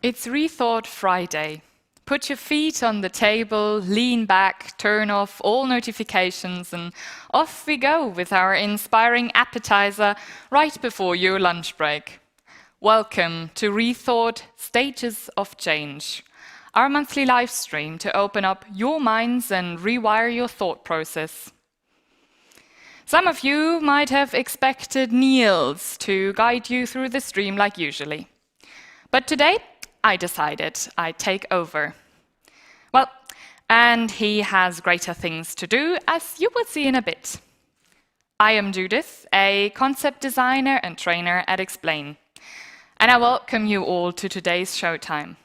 It's Rethought-Friday. Put your feet on the table, lean back, turn off all notifications, and off we go with our inspiring appetizer right before your lunch break. Welcome to Rethought Stages of Change, our monthly live stream to open up your minds and rewire your thought process. Some of you might have expected Nils to guide you through the stream like usually. But today, I decided I'd take over. Well, and he has greater things to do, as you will see in a bit. I am Judith, a concept designer and trainer at Explain, and I welcome you all to today's showtime.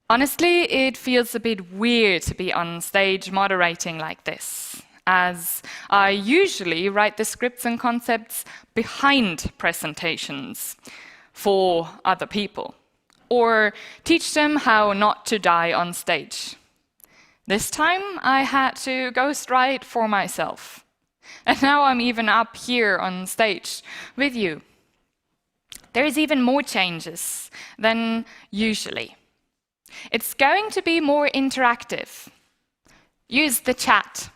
Honestly, it feels a bit weird to be on stage moderating like this, as I usually write the scripts and concepts behind presentations for other people, or teach them how not to die on stage. This time I had to ghost write for myself. And now I'm even up here on stage with you. There is even more changes than usually. It's going to be more interactive. Use the chat.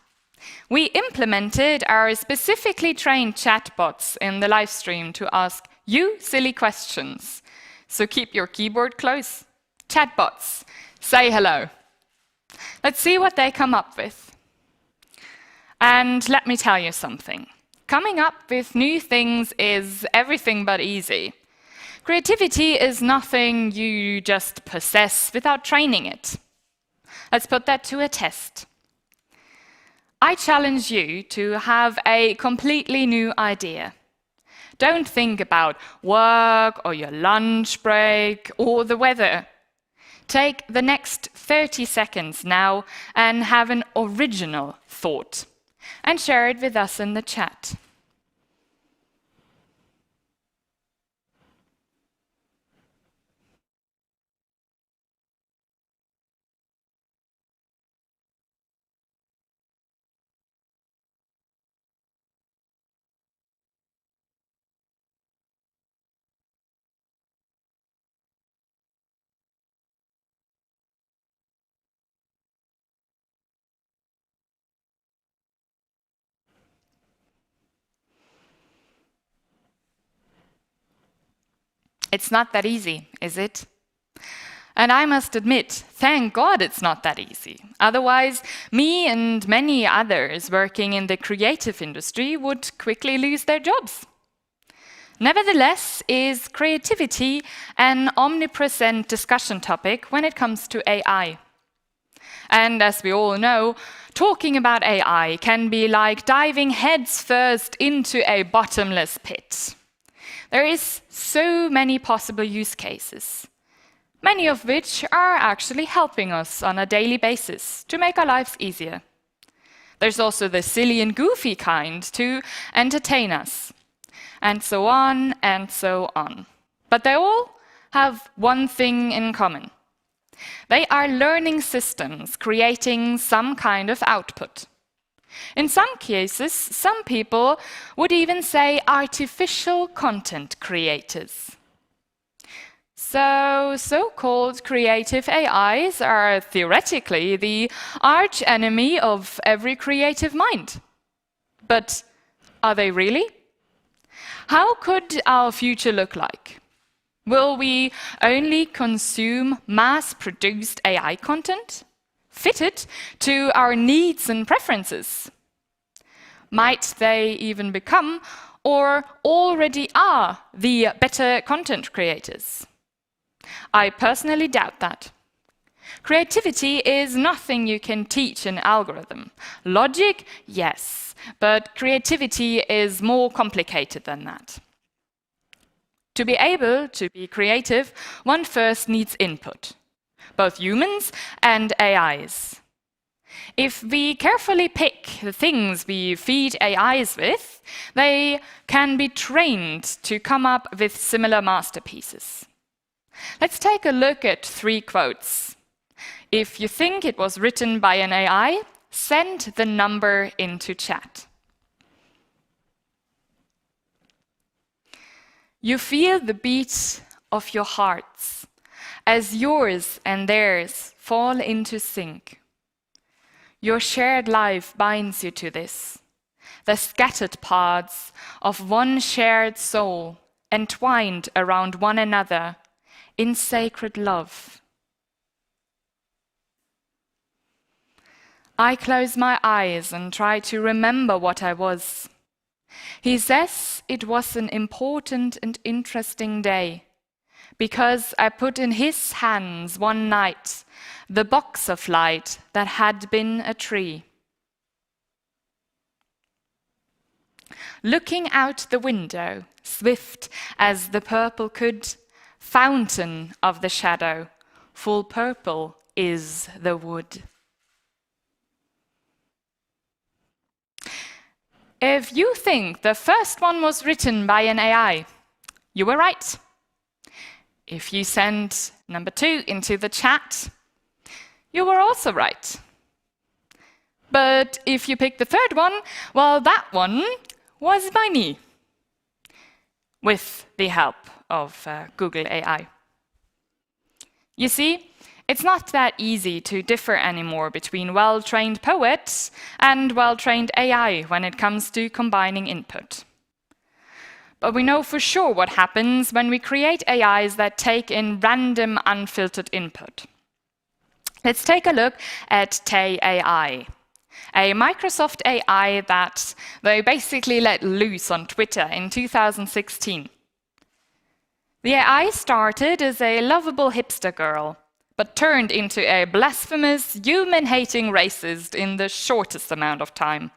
We implemented our specifically trained chatbots in the live stream to ask you silly questions. So keep your keyboard close. Chatbots, say hello. Let's see what they come up with. And let me tell you something. Coming up with new things is everything but easy. Creativity is nothing you just possess without training it. Let's put that to a test. I challenge you to have a completely new idea. Don't think about work or your lunch break or the weather. Take the next 30 seconds now and have an original thought and share it with us in the chat. It's not that easy, is it? And I must admit, thank God it's not that easy. Otherwise, me and many others working in the creative industry would quickly lose their jobs. Nevertheless, is creativity an omnipresent discussion topic when it comes to AI? And as we all know, talking about AI can be like diving headfirst into a bottomless pit. There is so many possible use cases, many of which are actually helping us on a daily basis to make our lives easier. There's also the silly and goofy kind to entertain us, and so on and so on. But they all have one thing in common. They are learning systems creating some kind of output. In some cases, some people would even say artificial content creators. So-called creative AIs are theoretically the arch enemy of every creative mind. But are they really? How could our future look like? Will we only consume mass-produced AI content, fitted to our needs and preferences? Might they even become, or already are, the better content creators? I personally doubt that. Creativity is nothing you can teach an algorithm. Logic, yes, but creativity is more complicated than that. To be able to be creative, one first needs input, both humans and AIs. If we carefully pick the things we feed AIs with, they can be trained to come up with similar masterpieces. Let's take a look at 3 quotes. If you think it was written by an AI, send the number into chat. You feel the beat of your hearts as yours and theirs fall into sync. Your shared life binds you to this, the scattered parts of one shared soul entwined around one another in sacred love. I close my eyes and try to remember what I was. He says it was an important and interesting day, because I put in his hands one night the box of light that had been a tree. Looking out the window, swift as the purple could, fountain of the shadow, full purple is the wood. If you think the first one was written by an AI, you were right. If you send number 2 into the chat, you were also right. But if you pick the third one, well, that one was by me, with the help of Google AI. You see, it's not that easy to differ anymore between well-trained poets and well-trained AI when it comes to combining input. But we know for sure what happens when we create AIs that take in random, unfiltered input. Let's take a look at Tay AI, a Microsoft AI that they basically let loose on Twitter in 2016. The AI started as a lovable hipster girl, but turned into a blasphemous, human-hating racist in the shortest amount of time.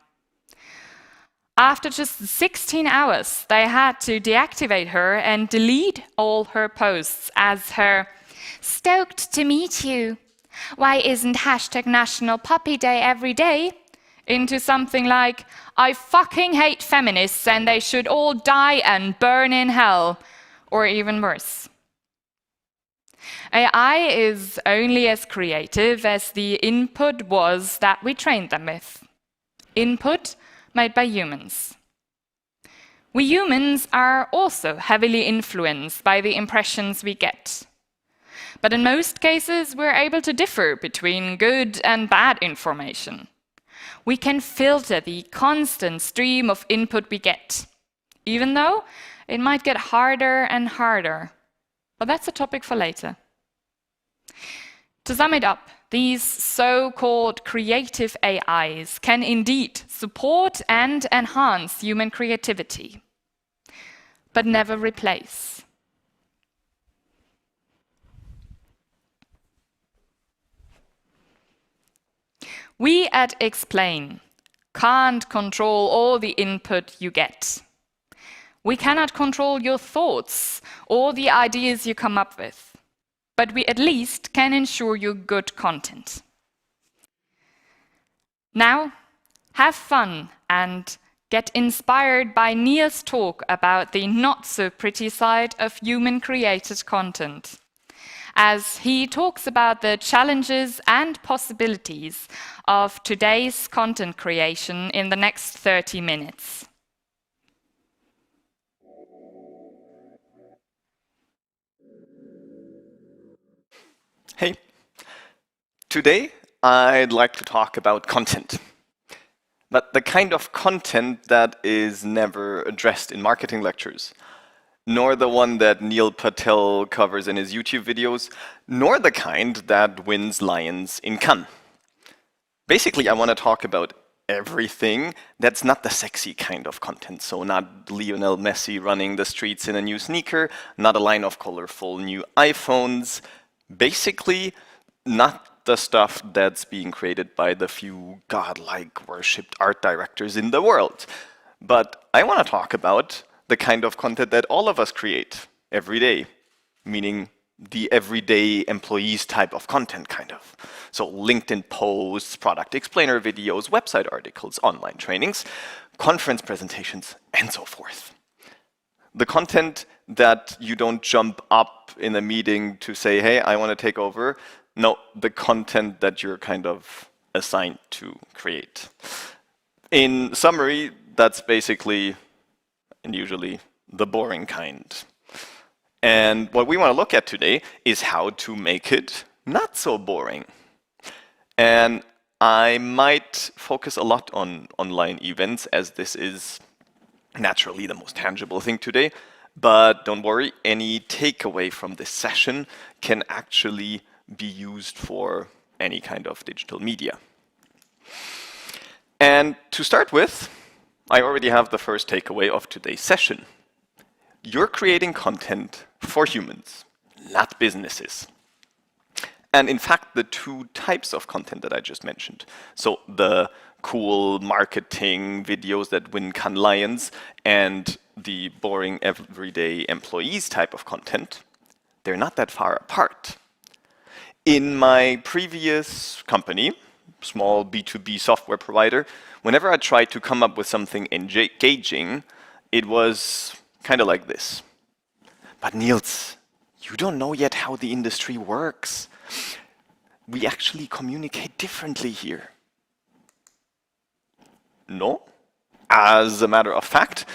After just 16 hours, they had to deactivate her and delete all her posts as her "stoked to meet you. Why isn't hashtag National Puppy Day every day?" into something like, "I fucking hate feminists and they should all die and burn in hell," or even worse. AI is only as creative as the input was that we trained them with. Input made by humans. We humans are also heavily influenced by the impressions we get. But in most cases, we're able to differ between good and bad information. We can filter the constant stream of input we get, even though it might get harder and harder. But that's a topic for later. To sum it up, these so-called creative AIs can indeed support and enhance human creativity, but never replace. We at Explain can't control all the input you get. We cannot control your thoughts or the ideas you come up with, but we at least can ensure you good content. Now, have fun and get inspired by Nils' talk about the not-so-pretty side of human-created content, as he talks about the challenges and possibilities of today's content creation in the next 30 minutes. Hey, today I'd like to talk about content, but the kind of content that is never addressed in marketing lectures, nor the one that Neil Patel covers in his YouTube videos, nor the kind that wins lions in Cannes. Basically, I want to talk about everything that's not the sexy kind of content. So not Lionel Messi running the streets in a new sneaker, not a line of colorful new iPhones. Basically, not the stuff that's being created by the few godlike worshipped art directors in the world. But I want to talk about the kind of content that all of us create every day, meaning the everyday employees type of content, kind of. So LinkedIn posts, product explainer videos, website articles, online trainings, conference presentations, and so forth. The content that you don't jump up in a meeting to say, hey, I want to take over. No, the content that you're kind of assigned to create. In summary, that's basically, and usually, the boring kind. And what we want to look at today is how to make it not so boring. And I might focus a lot on online events, as this is naturally the most tangible thing today. But don't worry, any takeaway from this session can actually be used for any kind of digital media. And to start with, I already have the first takeaway of today's session. You're creating content for humans, not businesses. And in fact, the two types of content that I just mentioned, so the cool marketing videos that win Cannes Lions and the boring everyday employees type of content, they're not that far apart. In my previous company, small B2B software provider, whenever I tried to come up with something engaging, it was kind of like this. But Nils, you don't know yet how the industry works. We actually communicate differently here. No. As a matter of fact,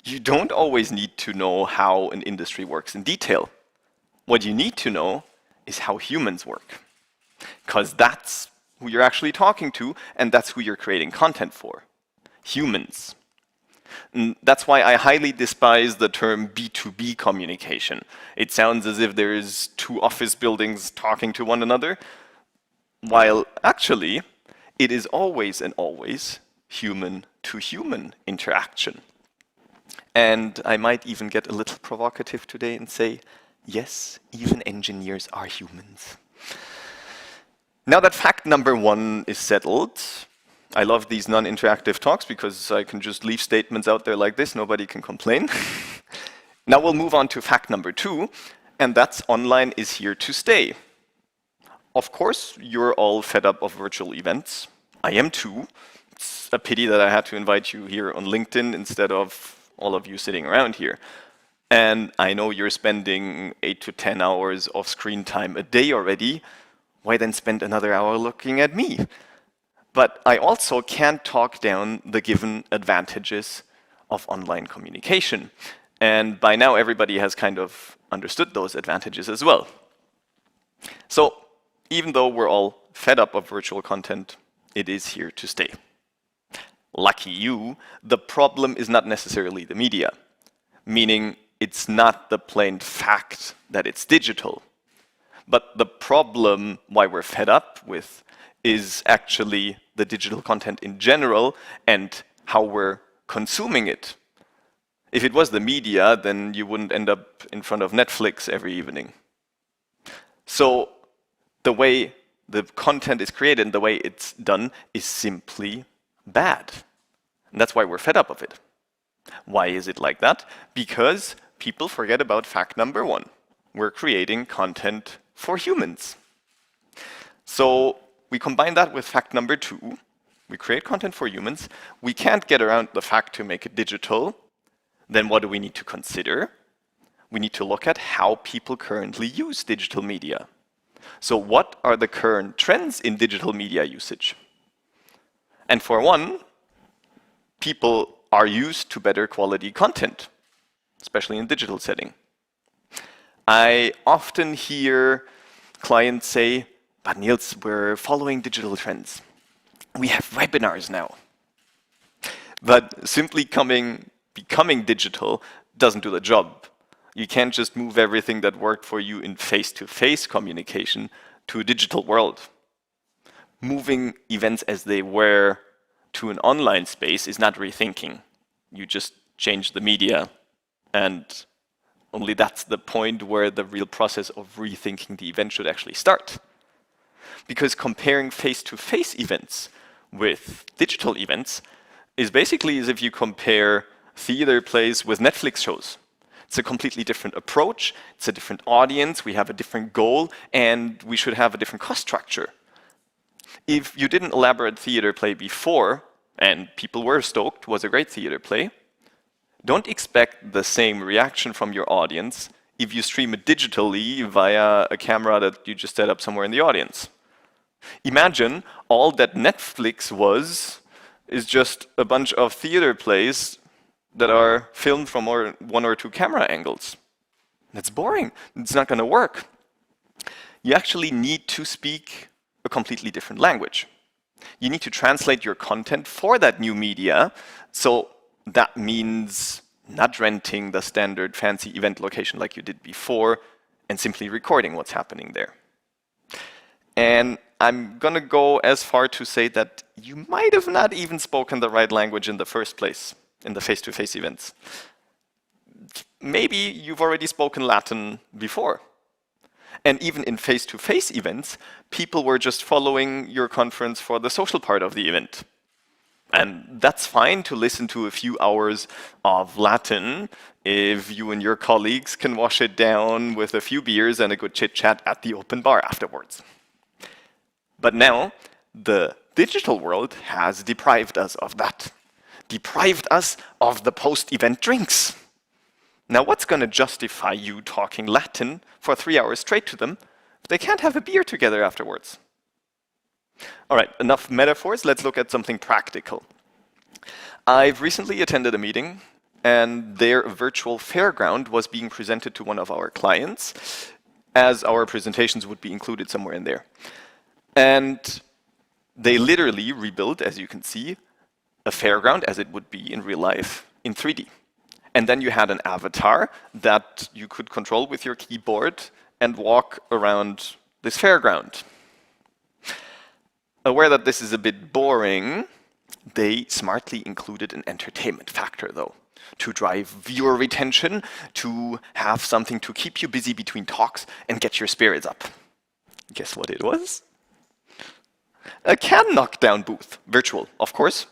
you don't always need to know how an industry works in detail. What you need to know is how humans work. Because that's who you're actually talking to, and that's who you're creating content for. Humans. And that's why I highly despise the term B2B communication. It sounds as if there's two office buildings talking to one another, while actually it is always and always human-to-human interaction. And I might even get a little provocative today and say, yes, even engineers are humans. Now that fact number one is settled, I love these non-interactive talks because I can just leave statements out there like this, nobody can complain. Now we'll move on to fact number two, and that's online is here to stay. Of course, you're all fed up of virtual events. I am too. It's a pity that I had to invite you here on LinkedIn instead of all of you sitting around here. And I know you're spending 8 to 10 hours of screen time a day already. Why then spend another hour looking at me? But I also can't talk down the given advantages of online communication. And by now, everybody has kind of understood those advantages as well. So even though we're all fed up of virtual content, it is here to stay. Lucky you, the problem is not necessarily the media, meaning it's not the plain fact that it's digital. But the problem why we're fed up with is actually the digital content in general and how we're consuming it. If it was the media, then you wouldn't end up in front of Netflix every evening. So the way the content is created and the way it's done is simply bad. And that's why we're fed up of it. Why is it like that? Because people forget about fact number one. We're creating content for humans. So we combine that with fact number two. We create content for humans. We can't get around the fact to make it digital. Then what do we need to consider? We need to look at how people currently use digital media. So what are the current trends in digital media usage? And for one, people are used to better quality content, especially in digital setting. I often hear clients say, but Nils, we're following digital trends. We have webinars now. But simply becoming digital doesn't do the job. You can't just move everything that worked for you in face-to-face communication to a digital world. Moving events as they were to an online space is not rethinking. You just change the media, and only that's the point where the real process of rethinking the event should actually start. Because comparing face-to-face events with digital events is basically as if you compare theater plays with Netflix shows. It's a completely different approach, it's a different audience, we have a different goal, and we should have a different cost structure. If you did an elaborate theater play before, and people were stoked, was a great theater play, don't expect the same reaction from your audience if you stream it digitally via a camera that you just set up somewhere in the audience. Imagine all that Netflix is just a bunch of theater plays that are filmed from one or two camera angles. That's boring. It's not going to work. You actually need to speak a completely different language. You need to translate your content for that new media. So that means not renting the standard fancy event location like you did before and simply recording what's happening there. And I'm going to go as far to say that you might have not even spoken the right language in the first place in the face-to-face events. Maybe you've already spoken Latin before. And even in face-to-face events, people were just following your conference for the social part of the event. And that's fine to listen to a few hours of Latin if you and your colleagues can wash it down with a few beers and a good chit-chat at the open bar afterwards. But now, the digital world has deprived us of that. Deprived us of the post-event drinks. Now, what's going to justify you talking Latin for 3 hours straight to them if they can't have a beer together afterwards? All right, enough metaphors. Let's look at something practical. I've recently attended a meeting, and their virtual fairground was being presented to one of our clients, as our presentations would be included somewhere in there. And they literally rebuilt, as you can see, a fairground as it would be in real life in 3D. And then you had an avatar that you could control with your keyboard and walk around this fairground. Aware that this is a bit boring, they smartly included an entertainment factor, though, to drive viewer retention, to have something to keep you busy between talks and get your spirits up. Guess what it was? A can knockdown booth. Virtual, of course.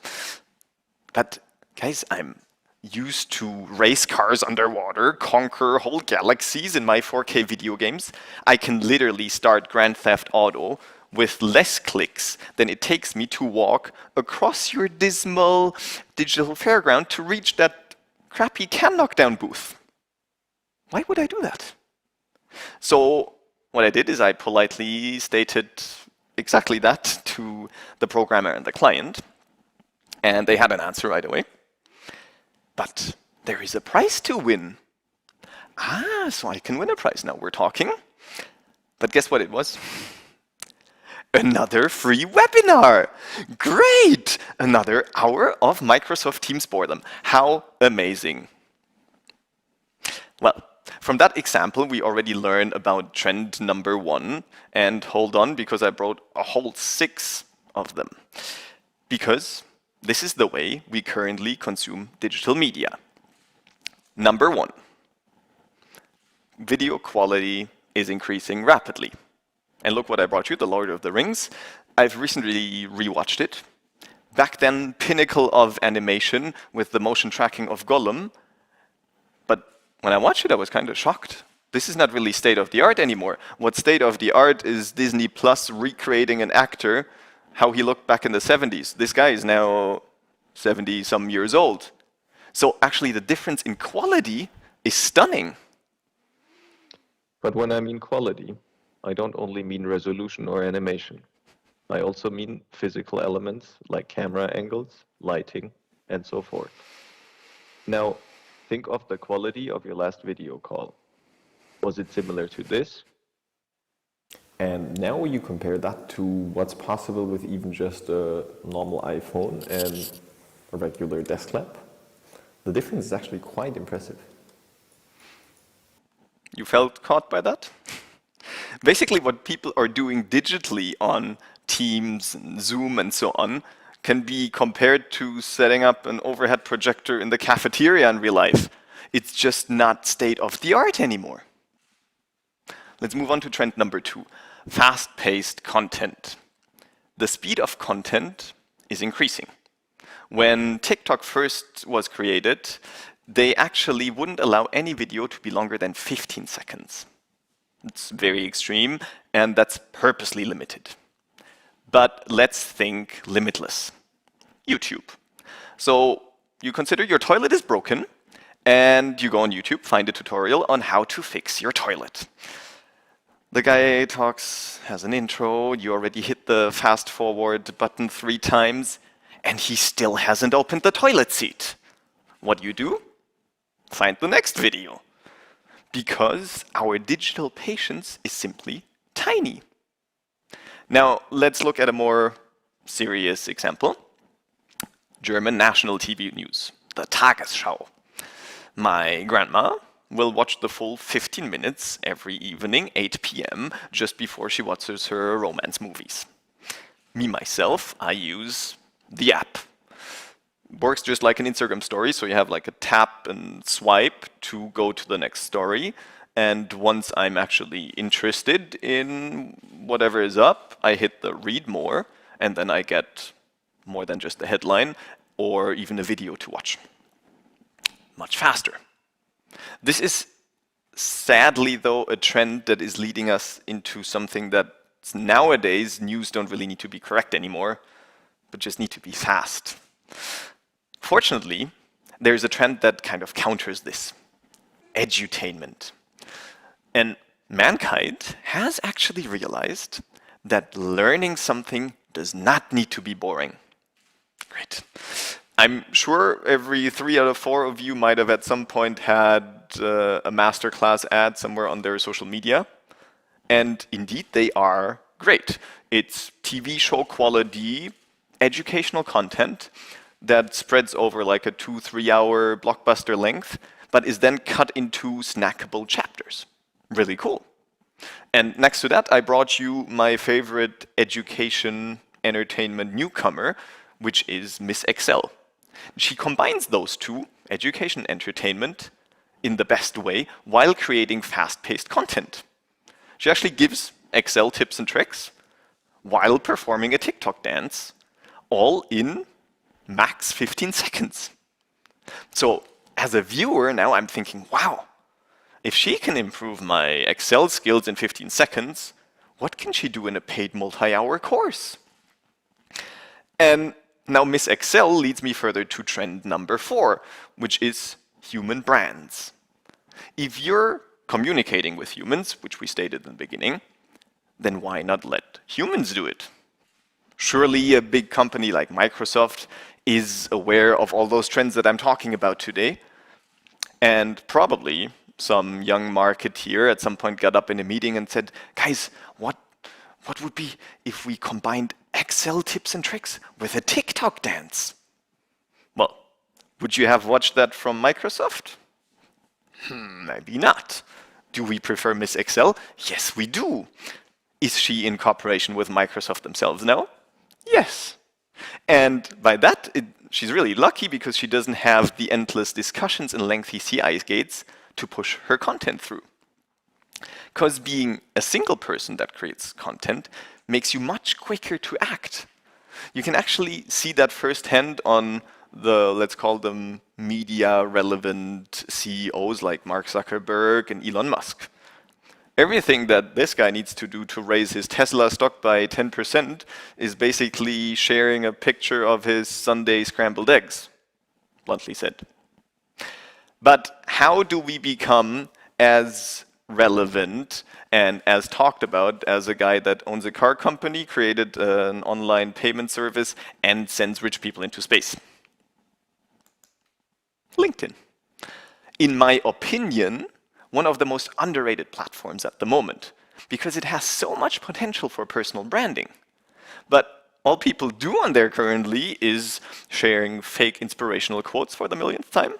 But, guys, I'm used to race cars underwater, conquer whole galaxies in my 4K video games. I can literally start Grand Theft Auto with less clicks than it takes me to walk across your dismal digital fairground to reach that crappy can knockdown booth. Why would I do that? So what I did is I politely stated exactly that to the programmer and the client, and they had an answer right away. But there is a prize to win. So I can win a prize. Now we're talking. But guess what it was? Another free webinar. Great! Another hour of Microsoft Teams boredom. How amazing. Well, from that example, we already learned about trend number 1. And hold on, because I brought a whole 6 of them. Because this is the way we currently consume digital media. Number 1, video quality is increasing rapidly. And look what I brought you, The Lord of the Rings. I've recently rewatched it. Back then, pinnacle of animation with the motion tracking of Gollum. But when I watched it, I was kind of shocked. This is not really state-of-the-art anymore. What's state-of-the-art is Disney Plus recreating an actor how he looked back in the 70s. This guy is now 70-some years old. So actually the difference in quality is stunning. But when I mean quality, I don't only mean resolution or animation. I also mean physical elements like camera angles, lighting, and so forth. Now, think of the quality of your last video call. Was it similar to this? And now you compare that to what's possible with even just a normal iPhone and a regular desk lamp. The difference is actually quite impressive. You felt caught by that? Basically, what people are doing digitally on Teams and Zoom and so on can be compared to setting up an overhead projector in the cafeteria in real life. It's just not state-of-the-art anymore. Let's move on to trend number 2. Fast-paced content. The speed of content is increasing. When TikTok first was created, they actually wouldn't allow any video to be longer than 15 seconds. It's very extreme, and that's purposely limited. But let's think limitless. YouTube. So you consider your toilet is broken, and you go on YouTube, find a tutorial on how to fix your toilet. The guy talks, has an intro, you already hit the fast forward button 3 times, and he still hasn't opened the toilet seat. What do? Find the next video. Because our digital patience is simply tiny. Now, let's look at a more serious example. German national TV news, the Tagesschau. My grandma will watch the full 15 minutes every evening, 8 p.m., just before she watches her romance movies. Me, myself, I use the app. Works just like an Instagram story, so you have like a tap and swipe to go to the next story. And once I'm actually interested in whatever is up, I hit the read more, and then I get more than just the headline or even a video to watch. Much faster. This is sadly, though, a trend that is leading us into something that nowadays news don't really need to be correct anymore, but just need to be fast. Fortunately, there's a trend that kind of counters this. Edutainment. And mankind has actually realized that learning something does not need to be boring. Great. I'm sure every 3 out of 4 of you might have at some point had a masterclass ad somewhere on their social media. And indeed, they are great. It's TV show quality, educational content that spreads over like a 2-3 hour blockbuster length, but is then cut into snackable chapters. Really cool. And next to that, I brought you my favorite education entertainment newcomer, which is Miss Excel. She combines those two, education and entertainment, in the best way while creating fast-paced content. She actually gives Excel tips and tricks while performing a TikTok dance, all in max 15 seconds. So as a viewer, now I'm thinking, wow, if she can improve my Excel skills in 15 seconds, what can she do in a paid multi-hour course? And now Miss Excel leads me further to trend number 4, which is human brands. If you're communicating with humans, which we stated in the beginning, then why not let humans do it? Surely a big company like Microsoft is aware of all those trends that I'm talking about today. And probably some young marketeer at some point got up in a meeting and said, guys, what would be if we combined Excel tips and tricks with a TikTok dance? Well, would you have watched that from Microsoft? Maybe not. Do we prefer Miss Excel? Yes, we do. Is she in cooperation with Microsoft themselves now? Yes. And by that, she's really lucky because she doesn't have the endless discussions and lengthy CI gates to push her content through. Because being a single person that creates content makes you much quicker to act. You can actually see that firsthand on the, let's call them media-relevant CEOs like Mark Zuckerberg and Elon Musk. Everything that this guy needs to do to raise his Tesla stock by 10% is basically sharing a picture of his Sunday scrambled eggs, bluntly said. But how do we become as relevant and as talked about as a guy that owns a car company, created an online payment service, and sends rich people into space? LinkedIn. In my opinion, one of the most underrated platforms at the moment, because it has so much potential for personal branding. But all people do on there currently is sharing fake inspirational quotes for the millionth time,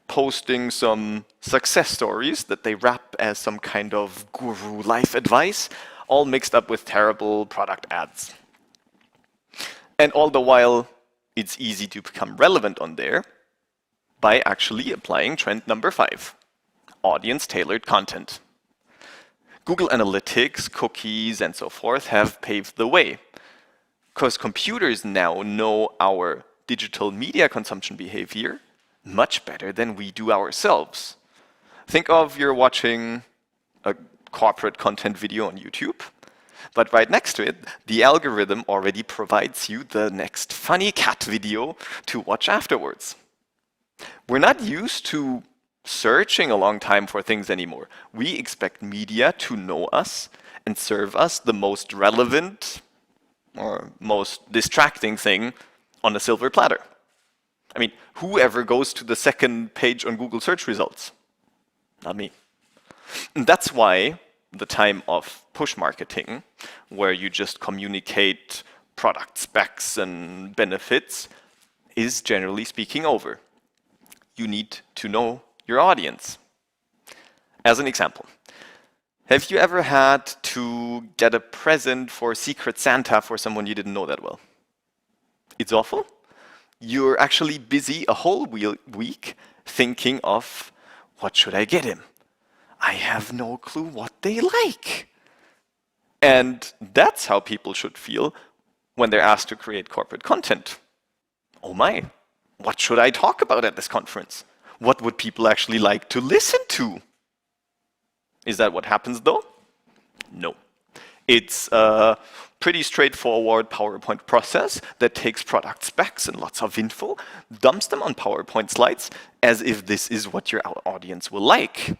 posting some success stories that they wrap as some kind of guru life advice, all mixed up with terrible product ads. And all the while, it's easy to become relevant on there by actually applying trend number 5, audience-tailored content. Google Analytics, cookies, and so forth have paved the way, because computers now know our digital media consumption behavior much better than we do ourselves. Think of you're watching a corporate content video on YouTube, but right next to it, the algorithm already provides you the next funny cat video to watch afterwards. We're not used to searching a long time for things anymore. We expect media to know us and serve us the most relevant or most distracting thing on a silver platter. I mean, whoever goes to the second page on Google search results? Not me. And that's why the time of push marketing, where you just communicate product specs and benefits, is generally speaking over. You need to know your audience. As an example, have you ever had to get a present for Secret Santa for someone you didn't know that well? It's awful. You're actually busy a whole week thinking of, what should I get him? I have no clue what they like. And that's how people should feel when they're asked to create corporate content. Oh my, what should I talk about at this conference? What would people actually like to listen to? Is that what happens though? No. It's a pretty straightforward PowerPoint process that takes product specs and lots of info, dumps them on PowerPoint slides as if this is what your audience will like.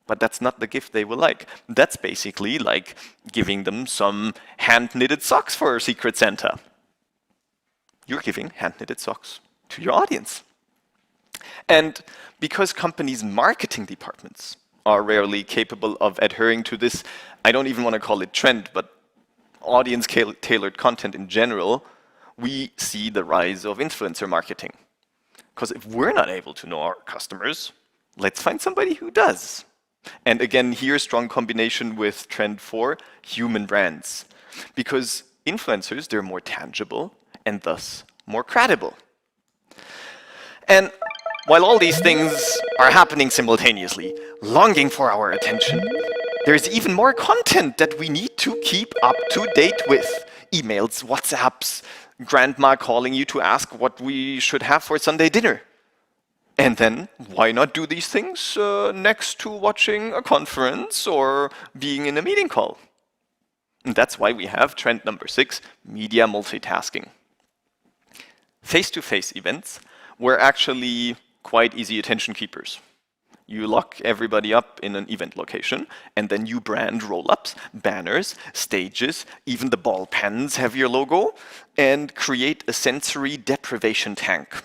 But that's not the gift they will like. That's basically like giving them some hand-knitted socks for Secret Santa. You're giving hand-knitted socks to your audience. And because companies' marketing departments are rarely capable of adhering to this, I don't even want to call it trend, but audience-tailored content in general, we see the rise of influencer marketing. Because if we're not able to know our customers, let's find somebody who does. And again, here, strong combination with trend 4, human brands. Because influencers, they're more tangible and thus more credible. And while all these things are happening simultaneously, longing for our attention, there's even more content that we need to keep up to date with. Emails, WhatsApps, grandma calling you to ask what we should have for Sunday dinner. And then, why not do these things next to watching a conference or being in a meeting call? And that's why we have trend number 6, media multitasking. Face-to-face events were actually quite easy attention keepers. You lock everybody up in an event location, and then you brand roll-ups, banners, stages, even the ball pens have your logo, and create a sensory deprivation tank.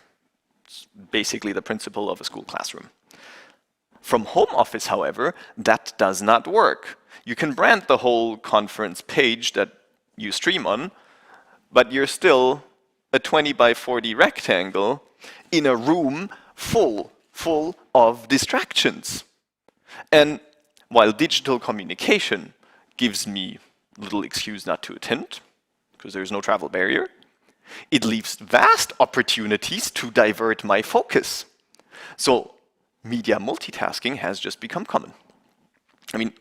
It's basically the principle of a school classroom. From home office, however, that does not work. You can brand the whole conference page that you stream on, but you're still a 20 by 40 rectangle in a room full of distractions. And while digital communication gives me little excuse not to attend, because there's no travel barrier, it leaves vast opportunities to divert my focus. So media multitasking has just become common. I mean,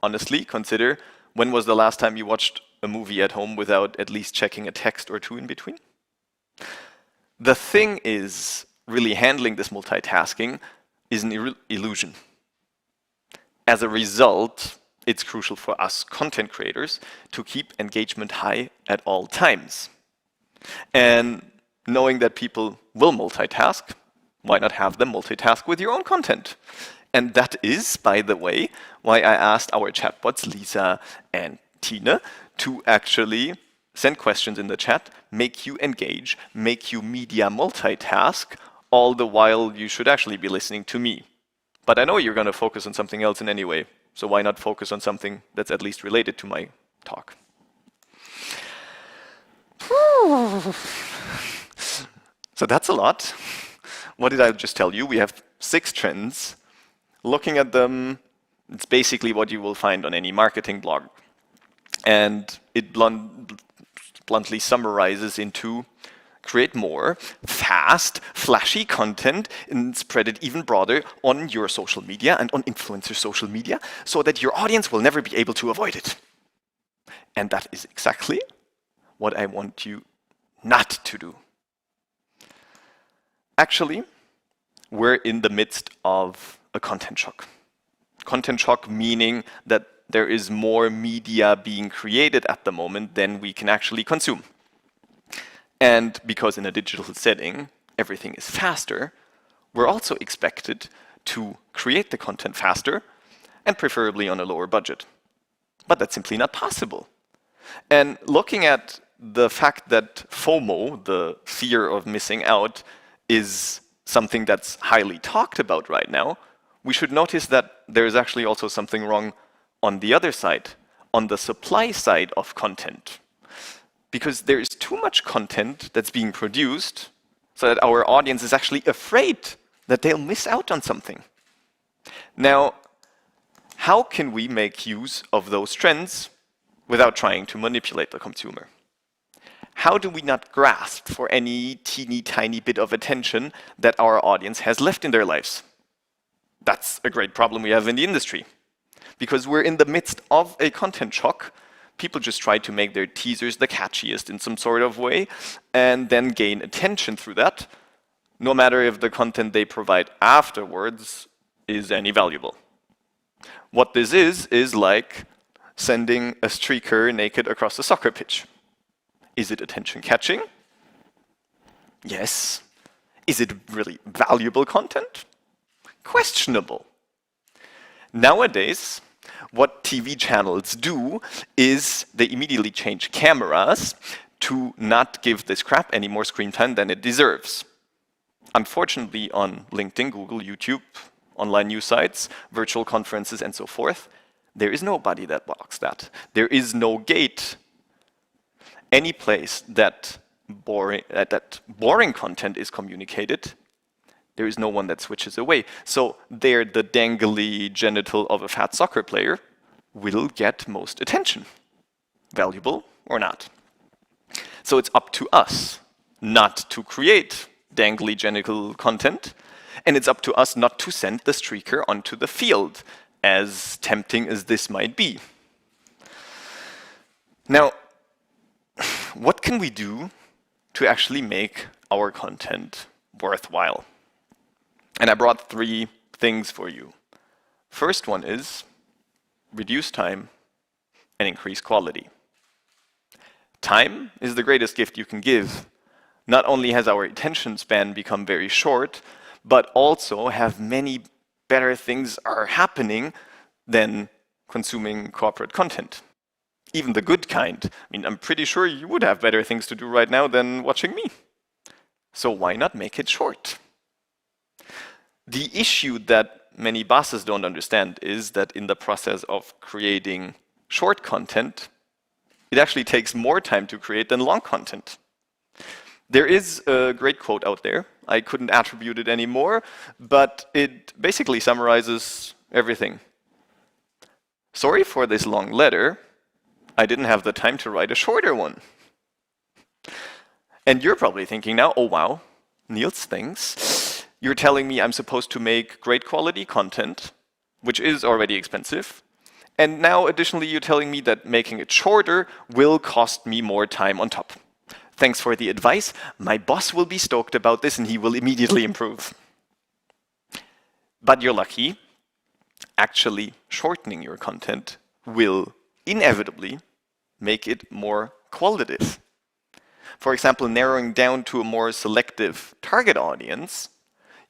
honestly, consider, when was the last time you watched a movie at home without at least checking a text or two in between? The thing is, really handling this multitasking is an illusion. As a result, it's crucial for us content creators to keep engagement high at all times. And knowing that people will multitask, why not have them multitask with your own content? And that is, by the way, why I asked our chatbots, Lisa and Tina, to actually send questions in the chat, make you engage, make you media multitask, all the while you should actually be listening to me. But I know you're going to focus on something else in any way, so why not focus on something that's at least related to my talk? So that's a lot. What did I just tell you? We have 6 trends. Looking at them, it's basically what you will find on any marketing blog. And it bluntly summarizes into create more, fast, flashy content and spread it even broader on your social media and on influencer social media so that your audience will never be able to avoid it. And that is exactly what I want you not to do. Actually, we're in the midst of a content shock. Content shock meaning that there is more media being created at the moment than we can actually consume. And because in a digital setting, everything is faster, we're also expected to create the content faster and preferably on a lower budget. But that's simply not possible. And looking at the fact that FOMO, the fear of missing out, is something that's highly talked about right now, we should notice that there is actually also something wrong on the other side, on the supply side of content. Because there is too much content that's being produced so that our audience is actually afraid that they'll miss out on something. Now, how can we make use of those trends without trying to manipulate the consumer? How do we not grasp for any teeny tiny bit of attention that our audience has left in their lives? That's a great problem we have in the industry. Because we're in the midst of a content shock. People just try to make their teasers the catchiest in some sort of way and then gain attention through that, no matter if the content they provide afterwards is any valuable. What this is like sending a streaker naked across a soccer pitch. Is it attention catching? Yes. Is it really valuable content? Questionable. Nowadays, what TV channels do is they immediately change cameras to not give this crap any more screen time than it deserves. Unfortunately, on LinkedIn, Google, YouTube, online news sites, virtual conferences, and so forth, there is nobody that blocks that. There is no gate. Any place that boring content is communicated, there is no one that switches away. So there, the dangly genital of a fat soccer player will get most attention, valuable or not. So it's up to us not to create dangly genital content, and it's up to us not to send the streaker onto the field, as tempting as this might be. Now, what can we do to actually make our content worthwhile? And I brought 3 things for you. First one is reduce time and increase quality. Time is the greatest gift you can give. Not only has our attention span become very short, but also have many better things are happening than consuming corporate content. Even the good kind. I mean, I'm pretty sure you would have better things to do right now than watching me. So why not make it short? The issue that many bosses don't understand is that in the process of creating short content, it actually takes more time to create than long content. There is a great quote out there. I couldn't attribute it anymore, but it basically summarizes everything. Sorry for this long letter. I didn't have the time to write a shorter one. And you're probably thinking now, oh wow, Nils, thanks. You're telling me I'm supposed to make great quality content, which is already expensive. And now additionally, you're telling me that making it shorter will cost me more time on top. Thanks for the advice. My boss will be stoked about this and he will immediately improve. But you're lucky. Actually, shortening your content will inevitably make it more qualitative. For example, narrowing down to a more selective target audience,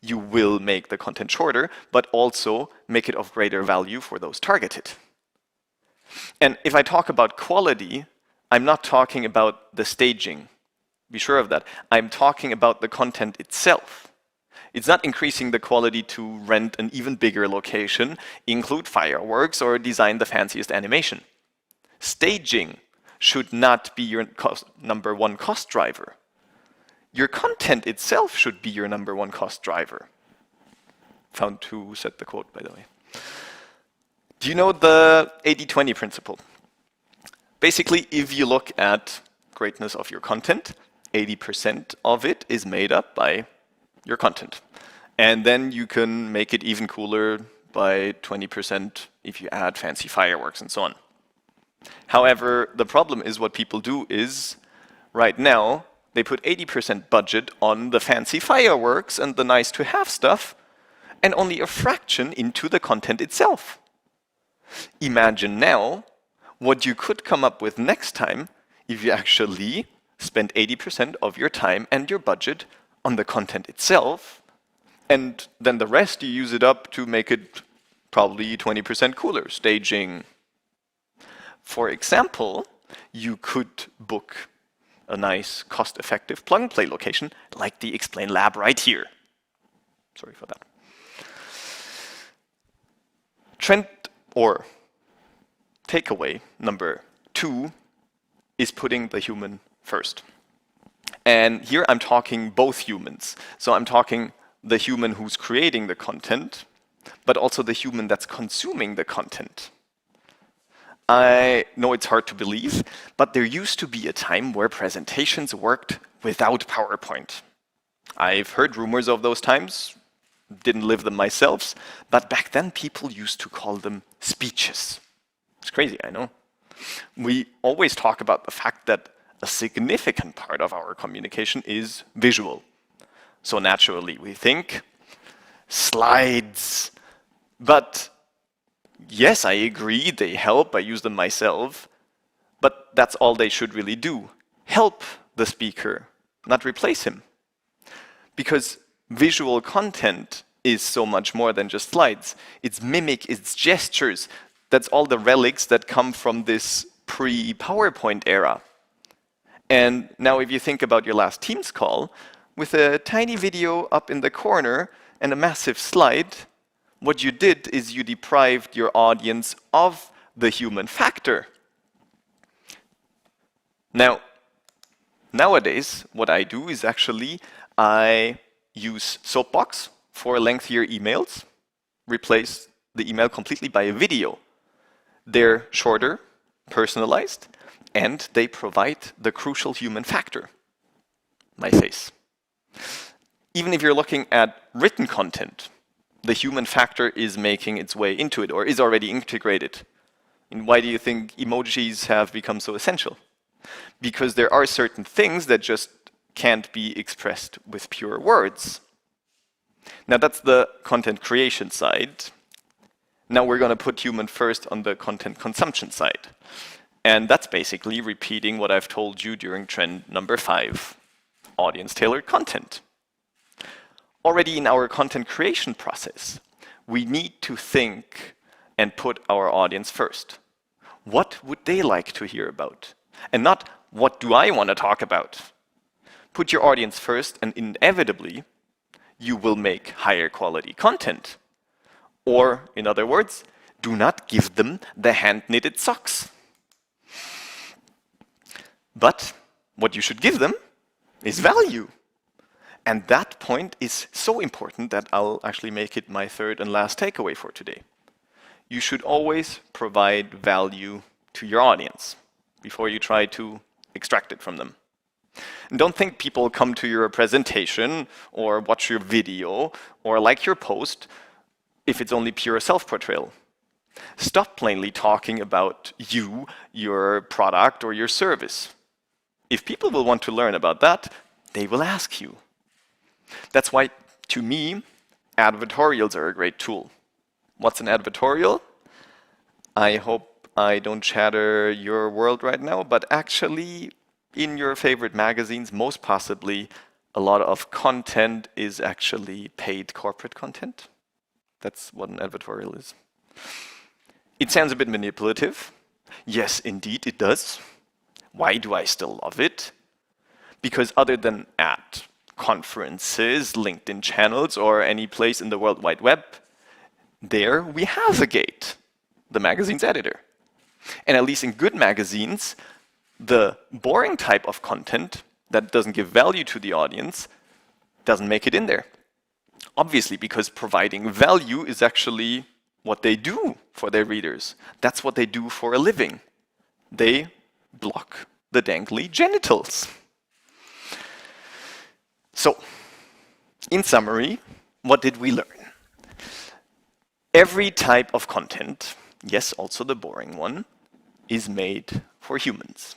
you will make the content shorter, but also make it of greater value for those targeted. And if I talk about quality, I'm not talking about the staging. Be sure of that. I'm talking about the content itself. It's not increasing the quality to rent an even bigger location, include fireworks, or design the fanciest animation. Staging should not be your number 1 cost driver. Your content itself should be your number 1 cost driver. Found who said the quote, by the way. Do you know the 80-20 principle? Basically, if you look at greatness of your content, 80% of it is made up by your content. And then you can make it even cooler by 20% if you add fancy fireworks and so on. However, the problem is what people do is, right now, they put 80% budget on the fancy fireworks and the nice-to-have stuff, and only a fraction into the content itself. Imagine now what you could come up with next time if you actually spend 80% of your time and your budget on the content itself, and then the rest you use it up to make it probably 20% cooler, staging. For example, you could book a nice, cost-effective plug-and-play location like the Explain Lab right here. Sorry for that. Trend or takeaway number 2 is putting the human first. And here I'm talking both humans. So I'm talking the human who's creating the content, but also the human that's consuming the content. I know it's hard to believe, but there used to be a time where presentations worked without PowerPoint. I've heard rumors of those times, didn't live them myself, but back then people used to call them speeches. It's crazy, I know. We always talk about the fact that a significant part of our communication is visual. So naturally we think slides, but yes, I agree, they help, I use them myself, but that's all they should really do. Help the speaker, not replace him. Because visual content is so much more than just slides. It's mimic, it's gestures. That's all the relics that come from this pre-PowerPoint era. And now if you think about your last Teams call, with a tiny video up in the corner and a massive slide, what you did is you deprived your audience of the human factor. Now, nowadays, what I do is actually I use Soapbox for lengthier emails, replace the email completely by a video. They're shorter, personalized, and they provide the crucial human factor, my face. Even if you're looking at written content, the human factor is making its way into it or is already integrated. And why do you think emojis have become so essential? Because there are certain things that just can't be expressed with pure words. Now that's the content creation side. Now we're going to put human first on the content consumption side. And that's basically repeating what I've told you during trend number 5, audience-tailored content. Already in our content creation process, we need to think and put our audience first. What would they like to hear about? And not, what do I want to talk about? Put your audience first, and inevitably, you will make higher quality content. Or, in other words, do not give them the hand-knitted socks. But what you should give them is value. And that point is so important that I'll actually make it my third and last takeaway for today. You should always provide value to your audience before you try to extract it from them. And don't think people come to your presentation or watch your video or like your post if it's only pure self-portrayal. Stop plainly talking about you, your product, or your service. If people will want to learn about that, they will ask you. That's why, to me, advertorials are a great tool. What's an advertorial? I hope I don't shatter your world right now, but actually, in your favorite magazines, most possibly, a lot of content is actually paid corporate content. That's what an advertorial is. It sounds a bit manipulative. Yes, indeed, it does. Why do I still love it? Because other than at conferences, LinkedIn channels, or any place in the World Wide Web, there we have a gate, the magazine's editor. And at least in good magazines, the boring type of content that doesn't give value to the audience doesn't make it in there. Obviously, because providing value is actually what they do for their readers. That's what they do for a living. They block the dangly genitals. So, in summary, what did we learn? Every type of content, yes, also the boring one, is made for humans.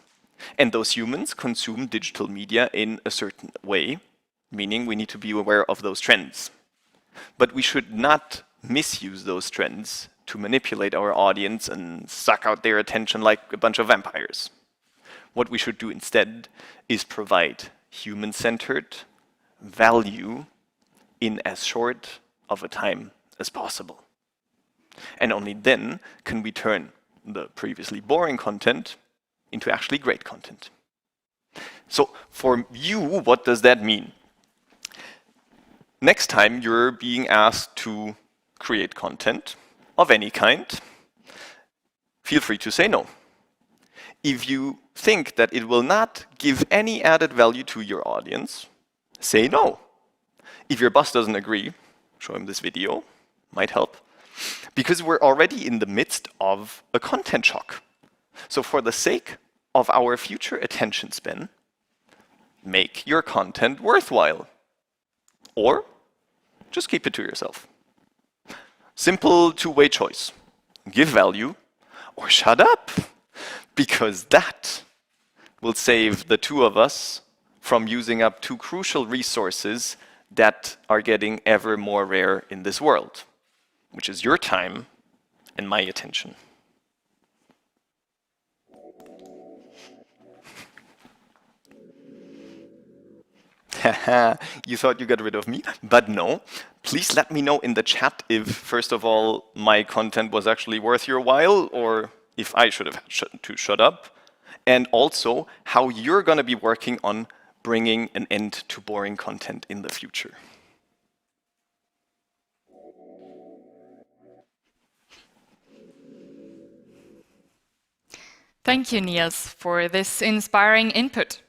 And those humans consume digital media in a certain way, meaning we need to be aware of those trends. But we should not misuse those trends to manipulate our audience and suck out their attention like a bunch of vampires. What we should do instead is provide human-centered value in as short of a time as possible. And only then can we turn the previously boring content into actually great content. So for you, what does that mean? Next time you're being asked to create content, of any kind, feel free to say no. If you think that it will not give any added value to your audience, say no. If your boss doesn't agree, show him this video, might help. Because we're already in the midst of a content shock. So for the sake of our future attention span, make your content worthwhile. Or just keep it to yourself. Simple two-way choice. Give value or shut up. Because that will save the two of us from using up two crucial resources that are getting ever more rare in this world, which is your time and my attention. Haha, you thought you got rid of me? But no. Please let me know in the chat if, first of all, my content was actually worth your while, or if I should have had to shut up. And also, how you're going to be working on bringing an end to boring content in the future. Thank you, Nils, for this inspiring input.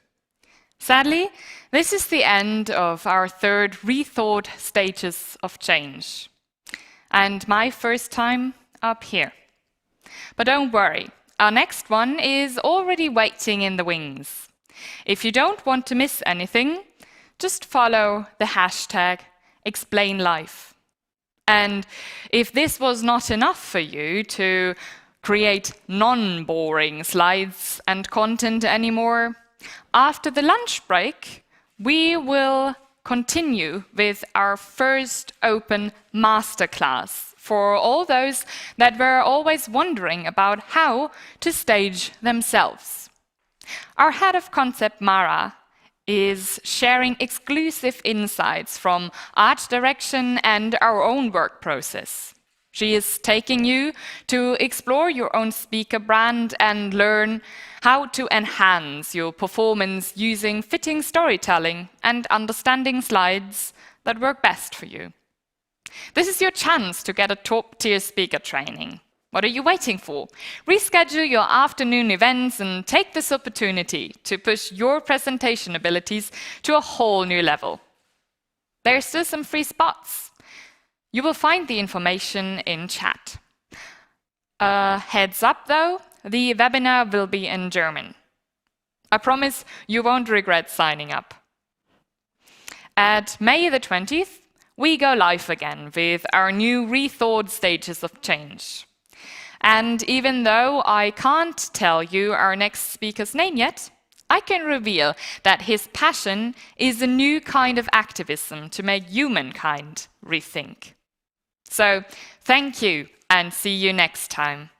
Sadly, this is the end of our third Rethought Stages of Change, and my first time up here. But don't worry, our next one is already waiting in the wings. If you don't want to miss anything, just follow the hashtag #ExplainLife. And if this was not enough for you to create non-boring slides and content anymore, after the lunch break, we will continue with our first open masterclass for all those that were always wondering about how to stage themselves. Our head of concept, Mara, is sharing exclusive insights from art direction and our own work process. She is taking you to explore your own speaker brand and learn how to enhance your performance using fitting storytelling and understanding slides that work best for you. This is your chance to get a top-tier speaker training. What are you waiting for? Reschedule your afternoon events and take this opportunity to push your presentation abilities to a whole new level. There are still some free spots. You will find the information in chat. Heads up though, the webinar will be in German. I promise you won't regret signing up. At May the 20th, we go live again with our new Rethought Stages of Change. And even though I can't tell you our next speaker's name yet, I can reveal that his passion is a new kind of activism to make humankind rethink. So, thank you and see you next time.